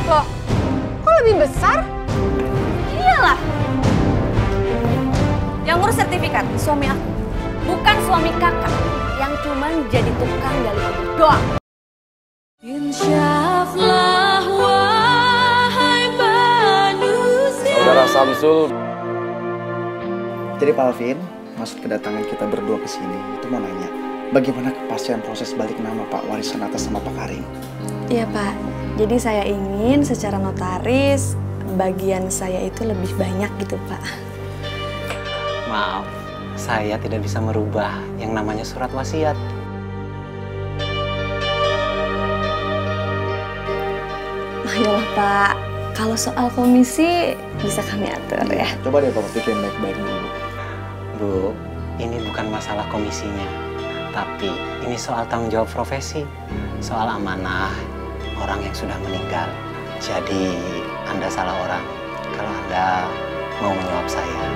Loh, kok lebih besar? Iyalah. Yang ngurus sertifikat suami aku, bukan suami kakak yang cuman jadi tukang gali kubur doang. Insyaallah wahai manusia. Saudara Samsul. Jadi Pak Alvin, maksud kedatangan kita berdua ke sini itu mau nanya, bagaimana kepastian proses balik nama Pak warisan atas nama Pak Karim? Iya Pak, jadi saya ingin secara notaris bagian saya itu lebih banyak gitu Pak. Maaf, saya tidak bisa merubah yang namanya surat wasiat. Ayolah Pak, kalau soal komisi bisa kami atur ya. Coba deh Pak pikirin baik-baik dulu. Bu, ini bukan masalah komisinya, tapi ini soal tanggung jawab profesi, soal amanah orang yang sudah meninggal. Jadi Anda salah orang kalau Anda mau menyuap saya.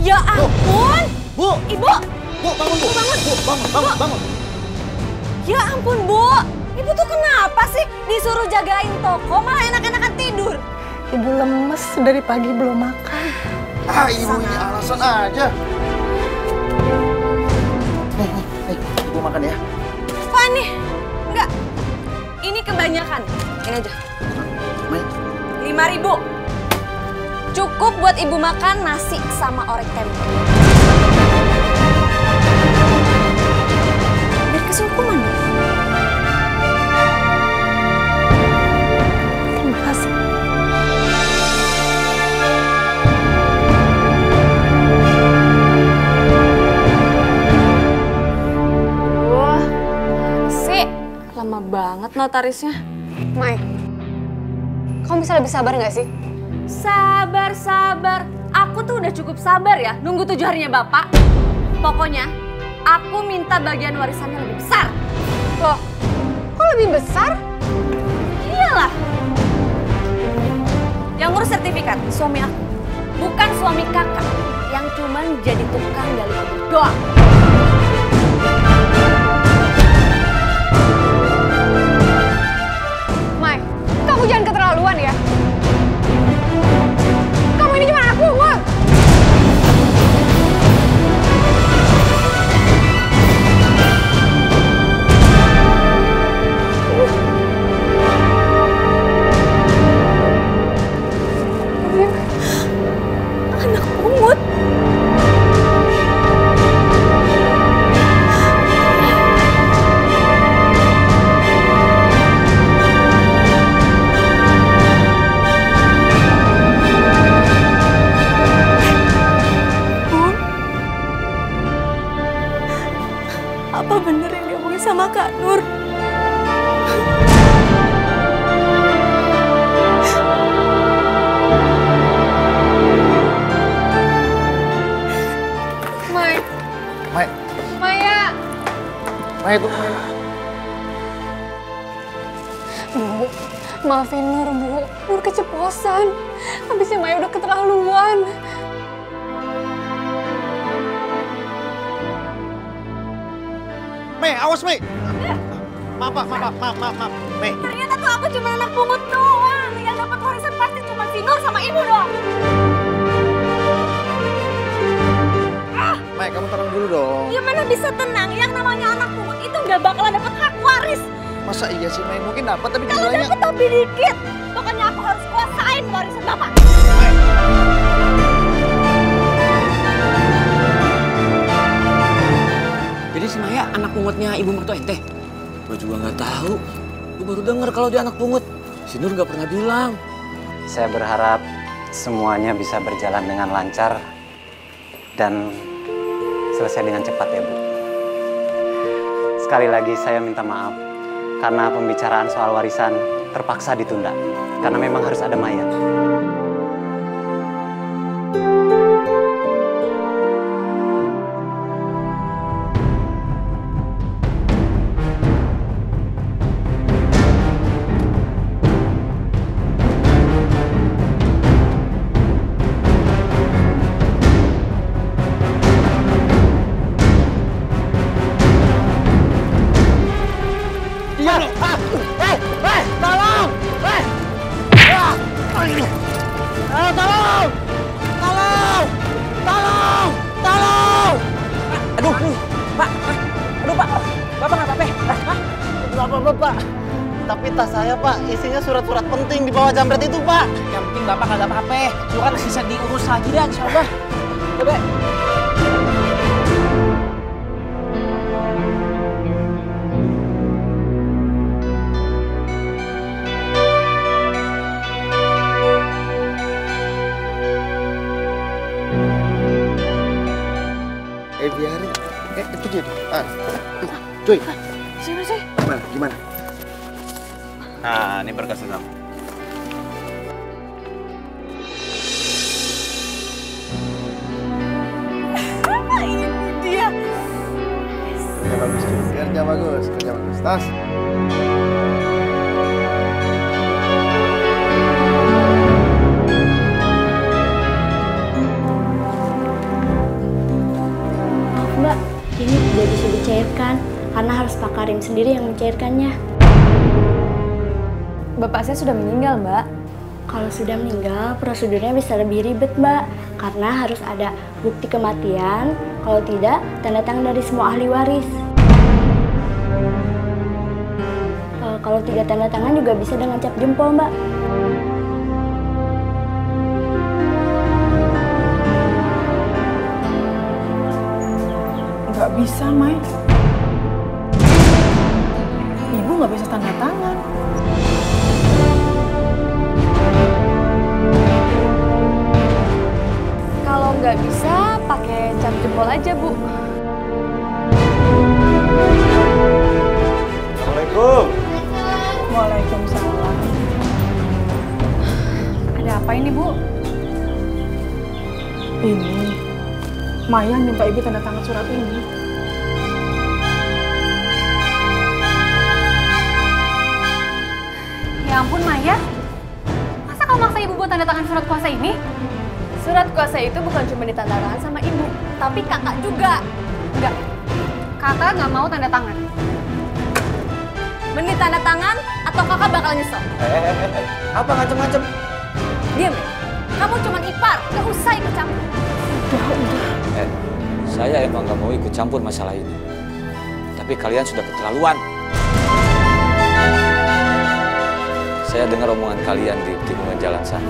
Ya ampun! Bu! Ibu! Bu, bangun Bu! Bangun! Bu, bangun! Ya ampun, Bu! Ibu tuh kenapa sih disuruh jagain toko malah enak-enakan tidur? Ibu lemes dari pagi belum makan. Ah, ibu ini alasan aja. Nih, ibu makan ya. Fani, enggak. Ini kebanyakan. Ini aja. Mai. 5.000. Cukup buat ibu makan nasi sama orek tempe. Biar kasih hukuman. Terima kasih. Wah, sih lama banget notarisnya. Mai, kamu bisa lebih sabar nggak sih? Sabar. Aku tuh udah cukup sabar ya nunggu 7 harinya Bapak. Pokoknya aku minta bagian warisannya lebih besar. Loh, kok lebih besar? Iyalah. Yang ngurus sertifikat suami aku, bukan suami kakak yang cuman jadi tukang gali kubur doang. Mai, kamu jangan keterlaluan ya. Kamu ini cuma anak pungut. Anak pungut. Apa bener yang diomongin sama Kak Nur? Mai, Mai, Maya. Mai itu. Bu, maafin Nur, Bu. Nur keceplosan. Habisnya Maya udah keterlaluan. Mai, awas Mai. Maaf, Mai. Ternyata tuh aku cuma anak pungut doang. Yang dapat warisan pasti cuma si Nur sama ibu doang. Mai, kamu tenang dulu dong. Gimana bisa tenang? Yang namanya anak pungut itu nggak bakalan dapat hak waris. Masa iya sih Mai? Mungkin dapat tapi Kalau jumlahnya. dapat tapi dikit. Pokoknya aku harus kuasain warisan Bapak. Jadi si Maya anak pungutnya ibu mertua ente? Gue juga nggak tahu. Gue baru denger kalau dia anak pungut. Si Nur nggak pernah bilang. Saya berharap semuanya bisa berjalan dengan lancar dan selesai dengan cepat ya Bu. Sekali lagi saya minta maaf karena pembicaraan soal warisan terpaksa ditunda karena memang harus ada mayat. Bapak. Tapi tas saya, Pak, isinya surat-surat penting di bawah jambret itu, Pak. Yang penting Bapak nggak ada apa-apa. Surat bisa diurus lagi dan insya Allah. Bebe. Biarin. Itu dia. Cuy. Sini sih. Gimana? Nah, ini berkasnya kamu. Ini dia. Kerja bagus. Tas. Mbak, ini tidak bisa dicairkan karena harus Pak Karim sendiri yang mencairkannya. Bapak saya sudah meninggal, Mbak. Kalau sudah meninggal, prosedurnya bisa lebih ribet, Mbak. Karena harus ada bukti kematian, kalau tidak, tanda tangan dari semua ahli waris. Kalau tidak tanda tangan juga bisa dengan cap jempol, Mbak. Nggak bisa, Mai. Ibu nggak bisa tanda tangan. Kalau nggak bisa, pakai cap jempol aja, Bu. Assalamualaikum. Waalaikumsalam. Ada apa ini, Bu? Ini, Maya minta ibu tanda tangan surat ini. Ya ampun Maya, masa kamu maksa ibu buat tanda tangan surat kuasa ini? Surat kuasa itu bukan cuma ditandatangan sama ibu, tapi kakak juga. Enggak, kakak nggak mau tanda tangan. Mending tanda tangan atau kakak bakal nyesel. Apa ngacem-ngacem? Diam ya. Kamu cuma ipar, gak usah ikut campur. Saya emang nggak mau ikut campur masalah ini. Tapi kalian sudah keterlaluan. Saya dengar omongan kalian di tikungan jalan sana.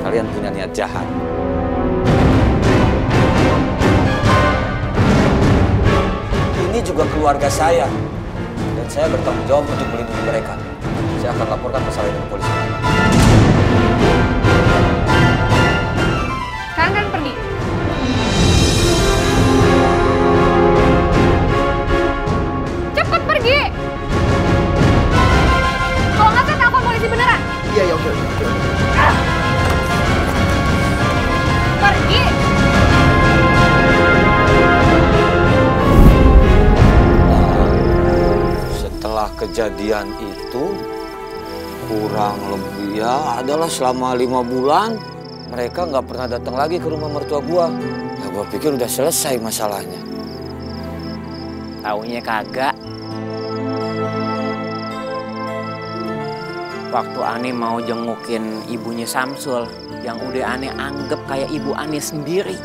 Kalian punya niat jahat. Ini juga keluarga saya. Dan saya bertanggung jawab untuk melindungi mereka. Saya akan laporkan masalah ini ke polisi. Sekarang kan pergi. Cepet pergi. Kalau nggak saya telepon polisi beneran. Iya, oke. Pergi. Setelah kejadian itu, kurang lebih ya adalah selama 5 bulan, mereka nggak pernah datang lagi ke rumah mertua gua. Ya gua pikir udah selesai masalahnya. Taunya kagak. Waktu Ani mau jengukin ibunya Samsul, yang udah Ani anggap kayak ibu Ani sendiri.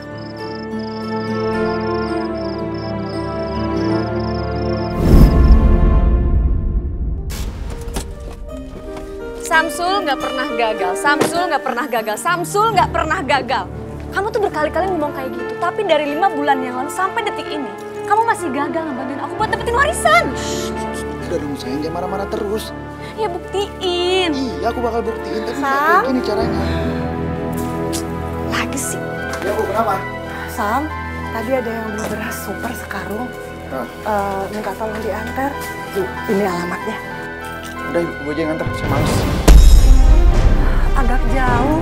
Samsul nggak pernah gagal, Samsul nggak pernah gagal, Samsul nggak pernah gagal. Kamu tuh berkali-kali ngomong kayak gitu, tapi dari 5 bulan yang lalu sampai detik ini, kamu masih gagal ngebantuin aku buat dapetin warisan. Udah dong sayang, jangan marah-marah terus. Ya buktiin. Iya, aku bakal buktiin, tapi nggak Sam? kayak gini caranya. Lagi sih. Ya Bu, kenapa? Sam, tadi ada yang beli beras super sekarung. Minta tolong diantar. Ini alamatnya. Udah, Ibu aja yang nganter, saya males. Agak jauh.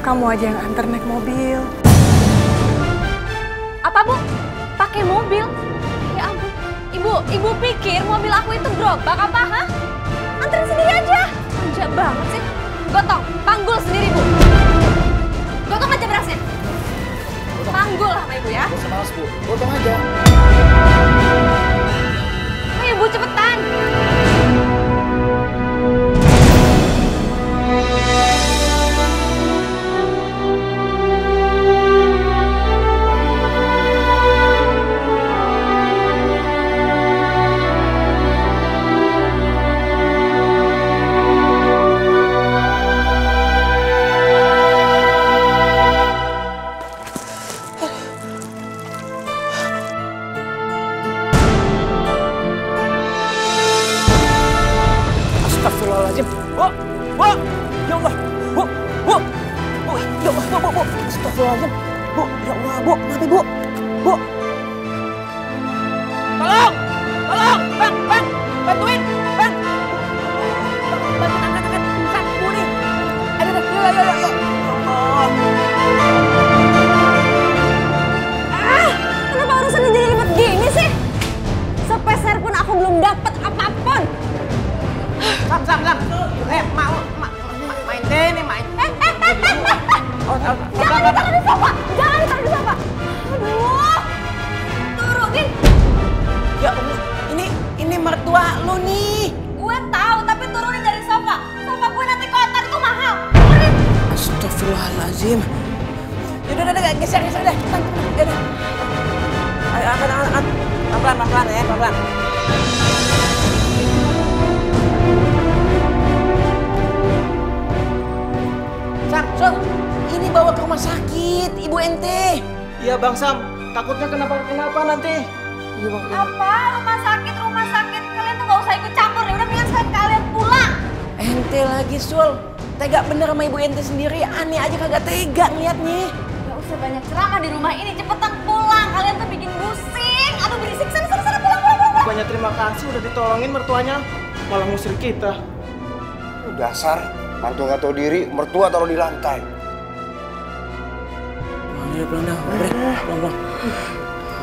Kamu aja yang antar naik mobil. Apa Bu? Pakai mobil? Ya ampun. Ibu pikir mobil aku itu gerobak apa, ha? Anterin sendiri aja. Manja banget sih. Gotong, panggul sendiri, Bu. Gotong aja berasnya. Panggul sama Ibu ya. Saya males, Bu. Potong aja. Ayo Bu, cepetan. Astagfirullahaladzim. Bu, bu, ya Allah, bu, bu, bu, ya Allah, bu, astagfirullahaladzim. Bu, ya Allah, bu, kenapa bu? Bu, tolong, bang, bantuin, bang. Bantuin angkat, bu nih. Aduh, yuk. Kenapa urusannya jadi ribet gini sih? Sepeser pun aku belum dapat apapun. Sam. Main tenis, main. Jangan ditaruh di sofa. Aduh, turunin. Ya Allah, ini mertua lu nih. Gue tahu, tapi turunin dari sofa. Sofa gue nanti kotor, itu mahal. Turunin. Astagfirullahaladzim. Udah, geser deh. Udah. Ayo, angkat. Pelan-pelan ya, pelan-pelan. Sam, ini bawa ke rumah sakit, Ibu ente. Iya Bang Sam, takutnya kenapa nanti. Iya Bang. Apa? Rumah sakit. Kalian tuh gak usah ikut campur ya. Udah mendingan sekarang kalian pulang. Ente lagi, Sul. Tega bener sama Ibu ente sendiri. Aneh aja kagak tega ngeliatnya. Gak usah banyak ceramah di rumah ini. Cepetan pulang. Kalian tuh bikin pusing. Aduh, berisik. Sana pulang. Banyak terima kasih udah ditolongin mertuanya, malah ngusir kita. Dasar, mantu nggak tahu diri, mertua taruh di lantai. Iya, pelan.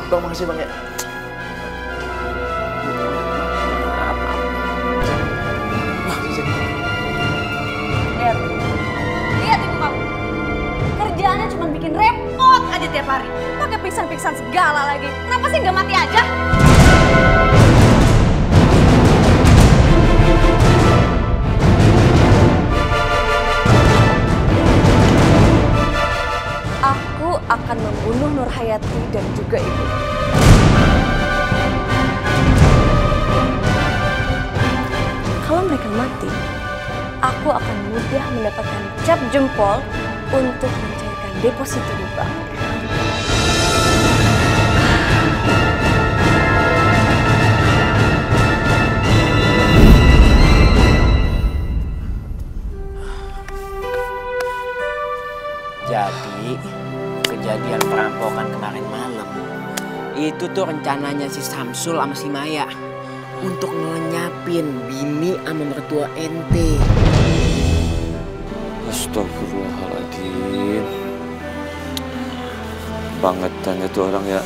Bang, makasih Bang ya. Lihat ibu kamu. Kerjaannya cuma bikin repot aja tiap hari. Pakai pingsan segala lagi. Kenapa sih nggak mati aja? Aku akan membunuh Nurhayati dan juga ibu. Kalau mereka mati, aku akan mudah mendapatkan cap jempol untuk mencairkan deposito di bank. Jadi, kejadian perampokan kemarin malam, itu tuh rencananya si Samsul sama si Maya untuk ngelenyapin bini sama mertua ente. Astagfirullahaladzim. Bangetan itu orang ya.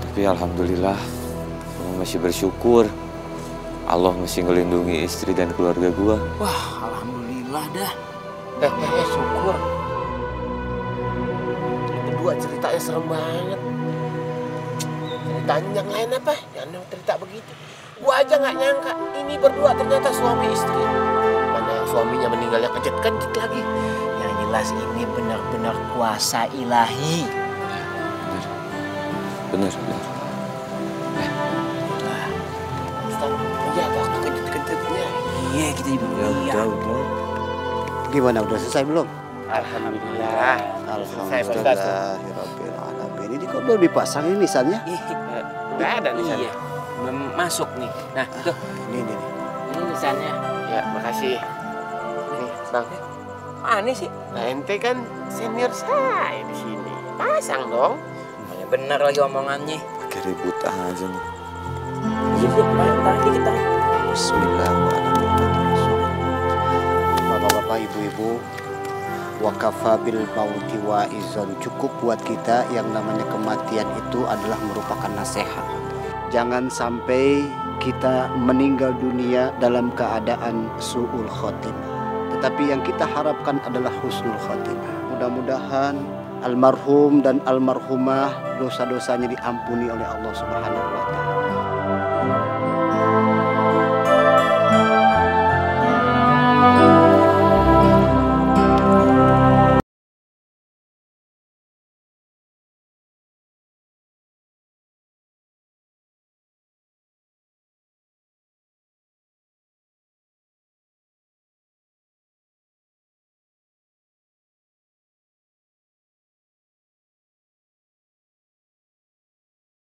Tapi alhamdulillah, gua masih bersyukur. Allah masih ngelindungi istri dan keluarga gua. Wah, alhamdulillah dah. Syukur. Berdua ceritanya serem banget. Ceritanya yang lain apa? Yang cerita begitu. Gua aja nggak nyangka ini berdua ternyata suami istri. Mana yang suaminya meninggalnya kejut lagi. Yang jelas ini benar-benar kuasa ilahi. Bener. Iya, waktu kejut-kejutnya. Iya, kita juga lihat. Udah. Gimana, udah selesai belum? Alhamdulillah. Alhamdulillahirabbil alamin. Ini kok belum dipasang ini nisannya? Udah ada nisannya. Iya, belum masuk nih. Nah, tuh. Ini. Ini nisannya. Ya, makasih. Nih, Bang. Aneh sih. Nah, ente kan senior saya di sini. Pasang dong. Bener lagi omongannya. Pakai ribut aja nih. Tarik kita. Bismillahirrahmanirrahim. Bapak-bapak, ibu-ibu, wakafa bil mauti waizon, cukup buat kita yang namanya kematian itu adalah merupakan nasihat. Jangan sampai kita meninggal dunia dalam keadaan su'ul khotimah. Tetapi yang kita harapkan adalah husnul khotimah. Mudah-mudahan almarhum dan almarhumah dosa-dosanya diampuni oleh Allah Subhanahu wa Ta'ala.